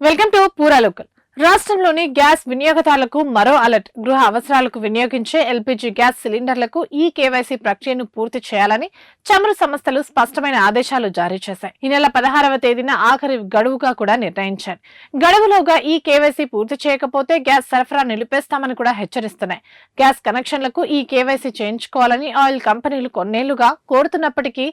Welcome to పూరా local. రాష్ట్రంలోని gas వినియోగదారులకు మరో అలర్ట్. గృహ అవసరాలకు వినియోగించే ఎల్పీజీ గ్యాస్ సిలిండర్లకు ఈ కేవైసీ ప్రక్రియను పూర్తి చేయాలని చమురు సంస్థలు స్పష్టమైన ఆదేశాలు జారీ చేశాయి. ఈ నెల 16వ తేదీన ఆఖరి గడువుగా కూడా నిర్ణయించారు. గడువులోగా ఈ కేవైసీ పూర్తి చేయకపోతే గ్యాస్ సరఫరా నిలిపేస్తామని కూడా హెచ్చరిస్తున్నాయి. గ్యాస్ కనెక్షన్లకు ఈ కేవైసీ చేయించుకోవాలని ఆయిల్ కంపెనీలు కొన్నేళ్లుగా కోరుతున్నప్పటికీ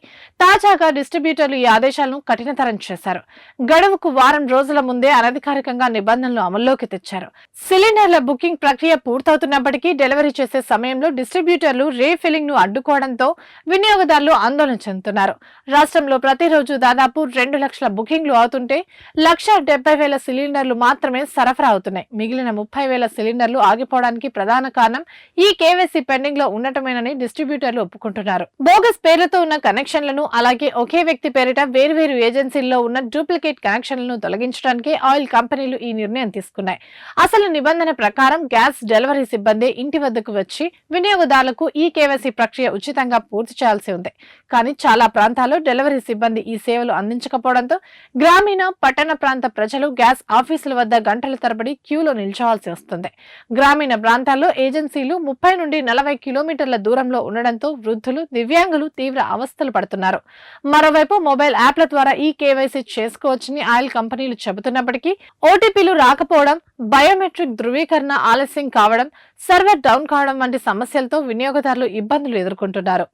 తాజాగా డిస్ట్రిబ్యూటర్లు ఈ ఆదేశాలను కఠినతరం చేశారు. గడువుకు వారం రోజుల ముందే అనధికారికంగా నిబంధనలు అమల్లోకి తెచ్చారు. సిలిండర్ల బుకింగ్ ప్రక్రియ పూర్తవుతున్నప్పటికీ డెలివరీ చేసే సమయంలో డిస్ట్రిబ్యూటర్లు రీఫిల్లింగ్ ను అడ్డుకోవడంతో వినియోగదారులు ఆందోళన చెందుతున్నారు. రాష్ట్రంలో ప్రతిరోజు దాదాపు 2 లక్షల బుకింగ్లు అవుతుంటే 1,70,000 సిలిండర్లు మాత్రమే సరఫరా అవుతున్నాయి. మిగిలిన 30,000 సిలిండర్లు ఆగిపోవడానికి ప్రధాన కారణం ఈ కేవైసీ పెండింగ్ లో ఉండటమేనని డిస్ట్రిబ్యూటర్లు ఒప్పుకుంటున్నారు. బోగస్ పేర్లతో ఉన్న కనెక్షన్లను, అలాగే ఒకే వ్యక్తి పేరిట వేర్వేరు ఏజెన్సీల్లో ఉన్న డూప్లికేట్ కనెక్షన్లను తొలగించడానికి ఆయిల్ కంపెనీలు ఈ నిర్ణయం తీసుకున్నాయి. అసలు నిబంధన ప్రకారం గ్యాస్ డెలివరీ సిబ్బంది ఇంటి వద్దకు వచ్చి వినియోగదారులకు ఈ కేవైసీ ప్రక్రియ ఉచితంగా పూర్తి చేయాల్సి ఉంది. కానీ చాలా ప్రాంతాల్లో డెలివరీ సిబ్బంది ఈ సేవలు అందించకపోవడంతో గ్రామీణ, పట్టణ ప్రాంత ప్రజలు గ్యాస్ ఆఫీసుల వద్ద గంటల తరబడి క్యూలో నిల్చోవాల్సి వస్తుంది. గ్రామీణ ప్రాంతాల్లో ఏజెన్సీలు 30 నుండి 40 కిలోమీటర్ల దూరంలో ఉండడంతో వృద్ధులు, దివ్యాంగులు తీవ్ర అవస్థలు పడుతున్నారు. మరోవైపు మొబైల్ యాప్ల ద్వారా ఈ కేవైసీ చేసుకోవచ్చని ఆయిల్ కంపెనీలు చెబుతున్నప్పటికీ ఓటీపీలు రాకపోవడం, బయోమెట్రిక్ ధృవీకరణ ఆలస్యం కావడం, సర్వర్ డౌన్ కావడం వంటి సమస్యలతో వినియోగదారులు ఇబ్బందులు ఎదుర్కొంటున్నారు.